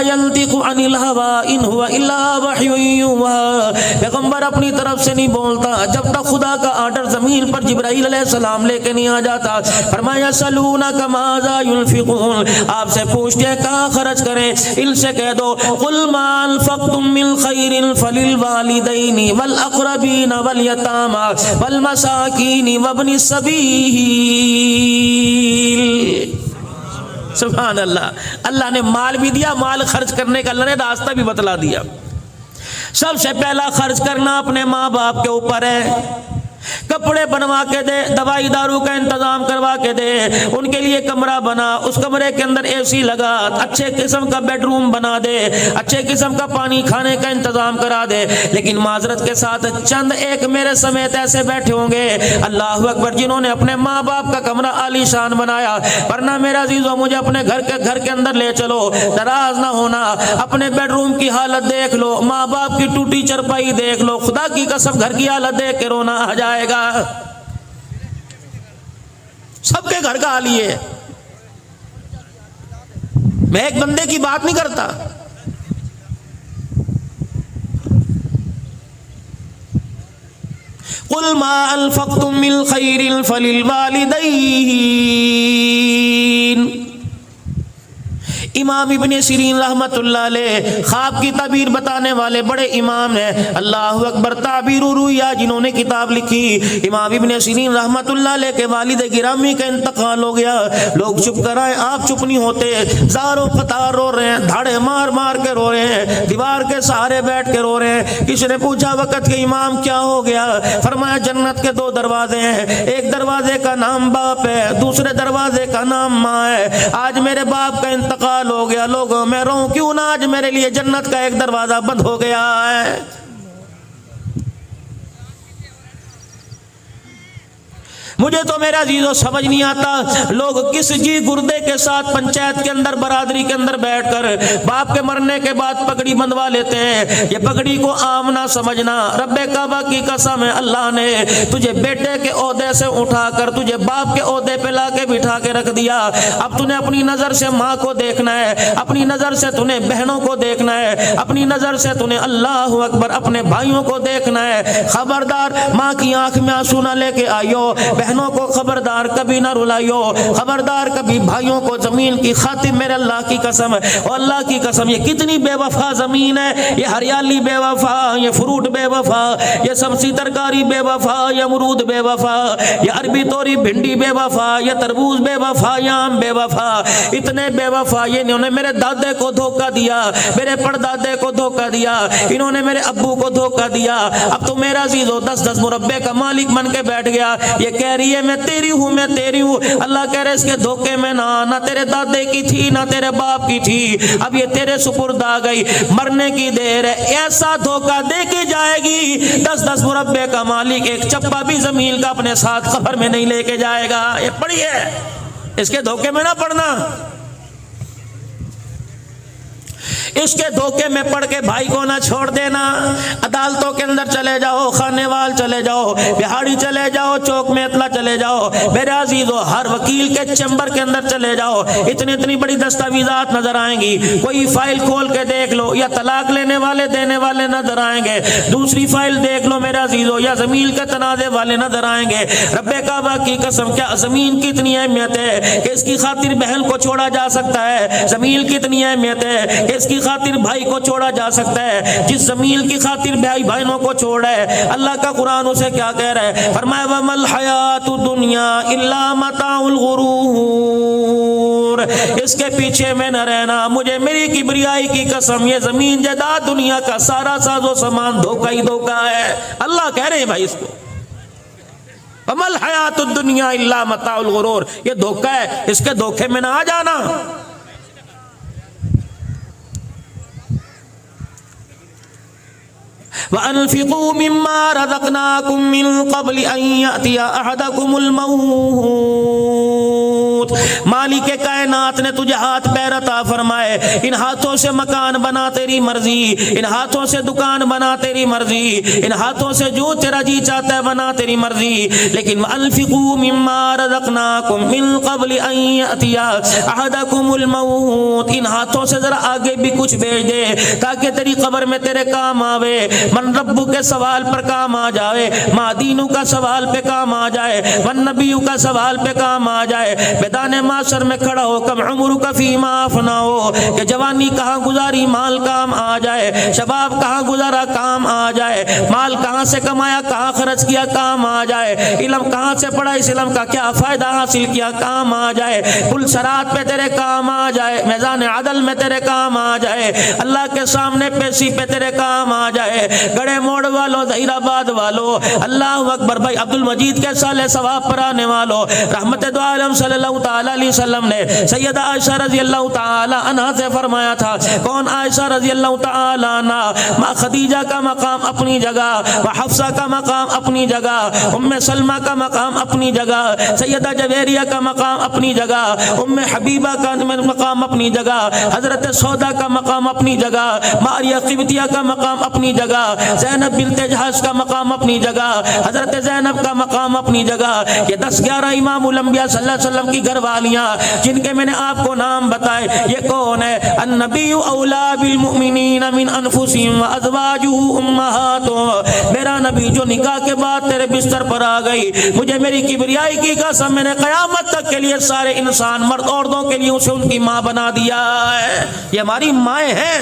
ينطق عن الهوى ان هو الا وحی یوحی، پیغمبر اپنی طرف سے نہیں بولتا جب تک خدا کا آرڈر زمین پر جبرائیل علیہ السلام لے کے نہیں آ جاتا۔ فرمایا یسألونک ماذا ينفقون، آپ سے پوچھتے ہیں کہاں خرچ کریں، ان سے کہہ دو قل ما انفقتم من خیر فللوالدین والاقربین والیتامى والمساکین وابن السبیل۔ سبحان اللہ، اللہ نے مال بھی دیا، مال خرچ کرنے کا اللہ نے راستہ بھی بتلا دیا۔ سب سے پہلا خرچ کرنا اپنے ماں باپ کے اوپر ہے، کپڑے بنوا کے دے، دوائی دارو کا انتظام کروا کے دے، ان کے لیے کمرہ بنا، اس کمرے کے اندر اے سی لگا، اچھے قسم کا بیڈ روم بنا دے، اچھے قسم کا پانی کھانے کا انتظام کرا دے۔ لیکن معذرت کے ساتھ چند ایک میرے سمیت ایسے بیٹھے ہوں گے اللہ اکبر جنہوں نے اپنے ماں باپ کا کمرہ عالی شان بنایا، ورنہ میرا عزیزو مجھے اپنے گھر کے اندر لے چلو، ناراض نہ ہونا، اپنے بیڈ روم کی حالت دیکھ لو، ماں باپ کی ٹوٹی چرپائی دیکھ لو، خدا کی قسم گھر کی حالت دیکھ کے رونا آ جائے گا۔ سب کے گھر کا حال یہ ہے، میں ایک بندے کی بات نہیں کرتا۔ قل ما انفقتم من خیر فللوالدین۔ امام ابن سیرین رحمت اللہ علیہ خواب کی تعبیر بتانے والے بڑے امام ہیں، اللہ اکبر، تعبیر الرؤیا جنہوں نے کتاب لکھی۔ امام ابن سیرین رحمت اللہ علیہ کے والد گرامی کا انتقال ہو گیا، لوگ چپ کر آئے، آپ چپ نہیں ہوتے، زاروں قطار رو رہے ہیں، دھاڑے مار مار کے رو رہے ہیں، دیوار کے سہارے بیٹھ کے رو رہے ہیں۔ کسی نے پوچھا وقت کے امام کیا ہو گیا؟ فرمایا جنت کے دو دروازے ہیں، ایک دروازے کا نام باپ ہے، دوسرے دروازے کا نام ماں ہے۔ آج میرے باپ کا انتقال ہو گیا، لوگوں میں رہوں کیوں نہ، آج میرے لیے جنت کا ایک دروازہ بند ہو گیا ہے۔ مجھے تو میرا عزیزو سمجھ نہیں آتا لوگ کس جی گردے کے ساتھ پنچایت کے اندر برادری کے اندر بیٹھ کر باپ کے مرنے کے بعد پگڑی بندوا لیتے ہیں۔ یہ پگڑی کو عام نہ سمجھنا، رب کعبہ کی قسم ہے اللہ نے تجھے بیٹے کے عہدے سے اٹھا کر تجھے باپ کے عہدے پہ لا کے بٹھا کے رکھ دیا۔ اب تو نے اپنی نظر سے ماں کو دیکھنا ہے، اپنی نظر سے تو نے بہنوں کو دیکھنا ہے، اپنی نظر سے تو نے اللہ اکبر اپنے بھائیوں کو دیکھنا ہے۔ خبردار ماں کی آنکھ میں آنسو نہ لے کے آئیو، بہنوں کو خبردار کبھی نہ رلائیو، خبردار کبھی بھائیوں کو زمین کی خاطر میرے اللہ کی قسم ہے، اور اللہ کی قسم یہ کتنی بے وفا زمین ہے، یہ ہریالی بے وفا، یہ فروٹ بے وفا، یہ سبزی ترکاری بے وفا، یہ امرود بے وفا، یہ عربی توری بھنڈی بے وفا، یہ تربوز بے وفا، یہ آم بے وفا، اتنے بے وفا یہ انہوں نے میرے دادے کو دھوکہ دیا، میرے پردادے کو دھوکہ دیا، انہوں نے میرے ابو کو دھوکہ دیا۔ اب تو میرا عزیزو 10 مربے کا مالک بن کے بیٹھ گیا، یہ کہہ رہی ہے میں تیری ہوں، میں تیری ہوں۔ اللہ کہہ رہے اس کے دھوکے میں نہ تیرے دادے کی تھی نہ تیرے باپ کی تھی، اب یہ تیرے سپرد آ گئی، مرنے کی دیر ہے۔ ایسا دھوکہ دے کے جائے گی 10 مربے کا مالک ایک چپا بھی زمین کا اپنے ساتھ قبر میں نہیں لے کے جائے گا۔ یہ پڑھیے، اس کے دھوکے میں نہ پڑنا، اس کے دھوکے میں پڑھ کے بھائی کو نہ چھوڑ دینا۔ عدالتوں کے اندر چلے جاؤ، خانے وال چلے جاؤ، بہاڑی چلے جاؤ، چوک میں اطلاع چلے جاؤ، میرے عزیزو ہر وکیل کے چیمبر کے اندر چلے جاؤ، اتنی بڑی دستاویزات نظر آئیں گی، کوئی فائل کھول کے دیکھ لو، یا طلاق لینے والے دینے والے نظر آئیں گے، دوسری فائل دیکھ لو میرے عزیزو، یا زمین کے تنازع والے نظر آئیں گے۔ رب کعبہ کی قسم کیا زمین کی اتنی اہمیت ہے کہ اس کی خاطر بہن کو چھوڑا جا سکتا ہے، زمین کی اتنی اہمیت ہے کہ اس کی خاطر بھائی کو چھوڑا جا سکتا ہے، جس زمین کی خاطر بھائیوں کو چھوڑا ہے۔ اللہ کا قرآن اسے کیا کہہ رہا ہے؟ فرمایا وَمَا الْحَيَاةُ الدُّنْيَا إِلَّا مَتَاعُ الْغُرُورِ، اس کے پیچھے میں نہ رہنا، مجھے میری کبریائی کی قسم یہ زمین جائیداد دنیا کا سارا ساز و سامان دھوکہ ہی دھوکہ ہے۔ اللہ کہہ رہے ہیں بھائی اس کو وَمَا الْحَيَاةُ الدُّنْيَا إِلَّا مَتَاعُ الْغُرُورِ، یہ دھوکہ ہے، اس کے دھوکے میں نہ آ جانا۔ وَأَنفِقُوا مِمَّا رَزَقْنَاكُم مِّن قَبْلِ أَن يَأْتِيَ أَحَدَكُمُ الْمَوْتُ مالک کائنات نے تجھے ہاتھ پیر عطا فرمائے، ان ہاتھوں سے مکان بنا تیری مرضی، ان ہاتھوں سے دکان بنا تیری مرضی، ان ہاتھوں سے جو تیرا جی چاہتا ہے بنا تیری مرضی، لیکن انفقوا مما رزقناکم من قبل ان یأتی احدکم الموت، ان ہاتھوں سے ذرا آگے بھی کچھ بھیج دے تاکہ تیری قبر میں تیرے کام آوے، من ربو کے سوال پر کام آ جائے، ما دینو کا سوال پہ کام آ جائے، من نبیو کا سوال پہ کام آ جائے، میدان معاشر میں کھڑا ہو کم عمر کا فیما افناؤ، کہ جوانی کہاں گزاری مال کام آ جائے، شباب کہاں گزارا کام آ جائے، مال کہاں سے کمایا کہاں خرچ کیا کام آ جائے، علم کہاں سے پڑھا اس علم کا کیا فائدہ حاصل کیا کام آ جائے، پل صراط پہ تیرے کام آ جائے، میدان عدل میں تیرے کام آ جائے، اللہ کے سامنے پیشی پہ تیرے کام آ جائے، گڑے موڑ والو ظہیر آباد والو، اللہ اکبر بھائی عبد المجید کے سالے ثواب پر آنے والو، رحمت دو عالم صلی اللہ تعالی علیہ وسلم نے سیدہ عائشہ رضی اللہ تعالی عنہا سے فرمایا تھا، کون عائشہ رضی اللہ تعالی عنہ، ماں خدیجہ کا مقام اپنی جگہ، ماں حفصہ کا مقام اپنی جگہ، ام سلمہ کا مقام اپنی جگہ، سیدہ جویریہ کا مقام اپنی جگہ، ام حبیبہ کا مقام اپنی جگہ، حضرت سودا کا مقام اپنی جگہ، ماریہ قبطیہ کا مقام اپنی جگہ، زینب بنت جحش کا مقام اپنی جگہ، حضرت زینب کا مقام اپنی جگہ، یہ 10-11 امام الانبیاء صلی اللہ علیہ وسلم کی گھر والیاں جن کے میں نے آپ کو نام بتائے، یہ کون ہے؟ النبی اولا بالمؤمنین من انفسہم وازواجہ امہاتہم، میرا نبی جو نکاح کے بعد تیرے بستر پر آ گئی، مجھے میری کبریائی کی قسم میں نے قیامت تک کے لیے سارے انسان مرد عورتوں کے لیے اسے ان کی ماں بنا دیا ہے، یہ ہماری مائیں ہیں۔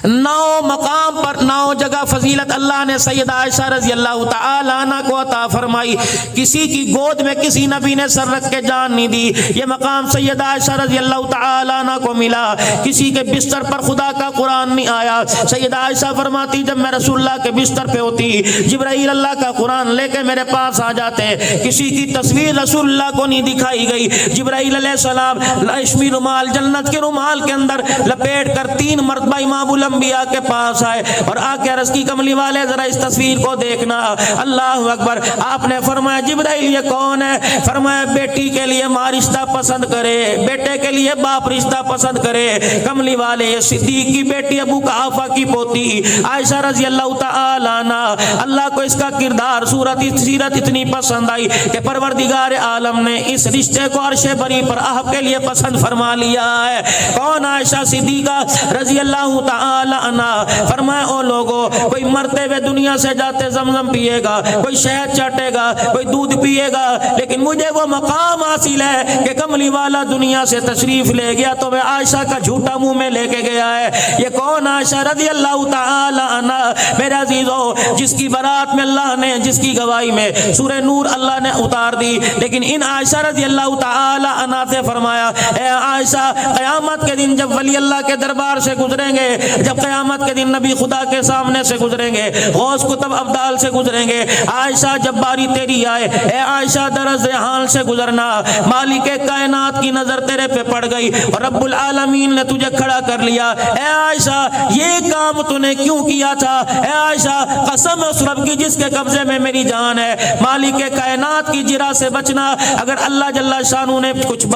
9 مقام پر 9 جگہ فضیلت اللہ نے سیدہ عائشہ رضی اللہ تعالی عنہ کو عطا فرمائی، کسی کی گود میں کسی نبی نے سر رکھ کے جان نہیں دی، یہ مقام سیدہ عائشہ رضی اللہ تعالی عنہ کو ملا، کسی کے بستر پر خدا کا قرآن نہیں آیا، سیدہ عائشہ فرماتی جب میں رسول اللہ کے بستر پہ ہوتی جبرائیل اللہ کا قرآن لے کے میرے پاس آ جاتے، کسی کی تصویر رسول اللہ کو نہیں دکھائی گئی، جبرائیل علیہ السلام ریشمی رومال جنت کے رومال کے اندر لپیٹ کر 3 مرتبہ امام الانبیاء کے پاس آئے اور آ کے عرض کی کملی والے ذرا اس تصویر کو دیکھنا، اللہ اکبر، آپ نے فرمایا جبرائیل یہ کون ہے؟ فرمایا بیٹی کے لیے ماں رشتہ پسند کرے، بیٹے کے لیے باپ رشتہ پسند کرے، کملی والے یہ صدیق کی بیٹی ابو قحافہ کی پوتی عائشہ رضی اللہ تعالی عنہ، اللہ کو اس کا کردار سیرت اتنی پسند آئی کہ پروردگار عالم نے اس رشتے کو عرش بری پر آپ کے لیے پسند فرما لیا ہے۔ کون؟ عائشہ صدیقہ رضی اللہ تعالی عنہ۔ فرمایا او لوگو، کوئی مرتے ہوئے دنیا سے جاتے زمزم پیے گا، کوئی شہد چاٹے گا، کوئی دودھ پیے گا، لیکن مجھے وہ مقام حاصل ہے کہ کملی والا دنیا سے تشریف لے گیا تو میں عائشہ کا جھوٹا منہ میں لے کے گیا ہے۔ یہ کون؟ عائشہ رضی اللہ تعالی عنہ۔ میرے عزیزو، جس کی برات میں اللہ نے، جس کی گواہی میں سورہ نور اللہ نے اتار دی، لیکن ان عائشہ رضی اللہ تعالی عنہ سے فرمایا اے عائشہ، قیامت کے دن جب ولی اللہ کے دربار سے گزریں گے، جب قیامت کے دن نبی خدا کے سامنے سے گزریں گے، غوث کتب ابدال سے گزریں گے، عائشہ جب باری تیری آئے، اے عائشہ درز حال سے گزرنا، مالک کائنات کی نظر تیرے پہ پڑ گئی اور رب العالمین نے تجھے کھڑا کر لیا، اے عائشہ یہ کام تو نے کیوں کیا تھا؟ اے عائشہ قسم اس رب کی جس کے قبضے میں میری جان ہے، مالک کائنات کی جرا سے بچنا، اگر اللہ جل شانہ نے کچھ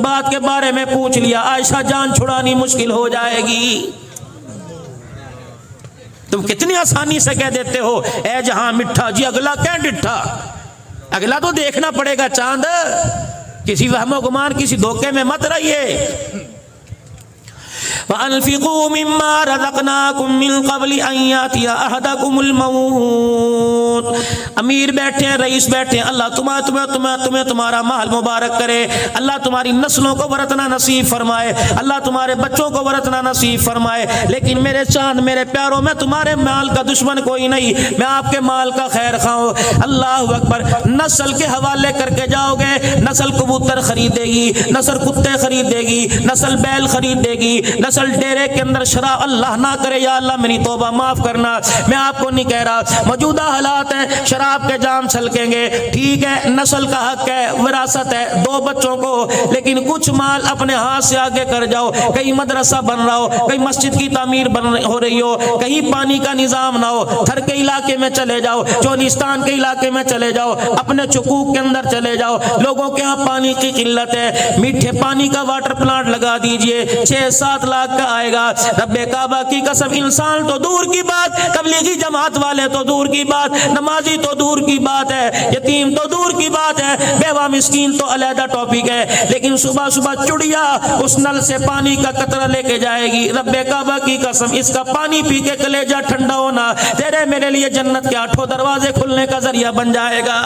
بات کے بارے میں پوچھ لیا، عائشہ جان چھڑانی مشکل ہو جائے گی۔ تم کتنی آسانی سے کہہ دیتے ہو اے جہاں مٹھا، جی اگلا کیا ڈٹھا، اگلا تو دیکھنا پڑے گا چاند، کسی وہم و گمان کسی دھوکے میں مت رہیے۔ وَأَنفِقُوا مِمَّا رَزَقْنَاكُم مِّن قَبْلِ أَن يَأْتِيَ أَحَدَكُمُ الْمَوْتُ۔ امیر بیٹھے ہیں، رئیس بیٹھے ہیں، اللہ تمہیں تمہارا مال مبارک کرے، اللہ تمہاری نسلوں کو ورثنا نصیب فرمائے، اللہ تمہارے بچوں کو ورثنا نصیب فرمائے، لیکن میرے چاند میرے پیاروں، میں تمہارے مال کا دشمن کوئی نہیں، میں آپ کے مال کا خیر خواہ ہوں۔ اللہ اکبر، نسل کے حوالے کر کے جاؤ گے، نسل کبوتر خریدے گی، نسل کتے خریدے گی، نسل بیل خریدے گی، نسل نسل ڈیرے کے اندر شراب، اللہ نہ کرے یا اللہ میری توبہ معاف کرنا، میں آپ کو نہیں کہہ رہا، موجودہ حالات ہیں شراب کے جام چھلکیں گے، ٹھیک ہے نسل کا حق ہے، وراثت ہے 2 بچوں کو، لیکن کچھ مال اپنے ہاتھ سے آگے کر جاؤ، کہیں مدرسہ بن رہا ہو، کہیں مسجد کی تعمیر ہو رہی ہو، کہیں پانی کا نظام نہ ہو، تھر کے علاقے میں چلے جاؤ، چولستان کے علاقے میں چلے جاؤ، اپنے چکوک کے اندر چلے جاؤ، لوگوں کے ہاں پانی کی قلت ہے، میٹھے پانی کا واٹر پلانٹ لگا دیجئے، 6-7 لاکھ کا آئے گا، رب کعبہ کی قسم انسان تو دور کی بات، تبلیغی جماعت والے تو دور کی بات، نمازی تو دور کی بات ہے، یتیم تو دور کی بات ہے، بیوہ مسکین تو علیحدہ ٹاپک ہے، لیکن صبح صبح چڑیا اس نل سے پانی کا قطرہ لے کے جائے گی، رب کعبہ کی قسم اس کا پانی پی کے کلیجہ ٹھنڈا ہونا تیرے میرے لیے جنت کے 8 دروازے کھلنے کا ذریعہ بن جائے گا۔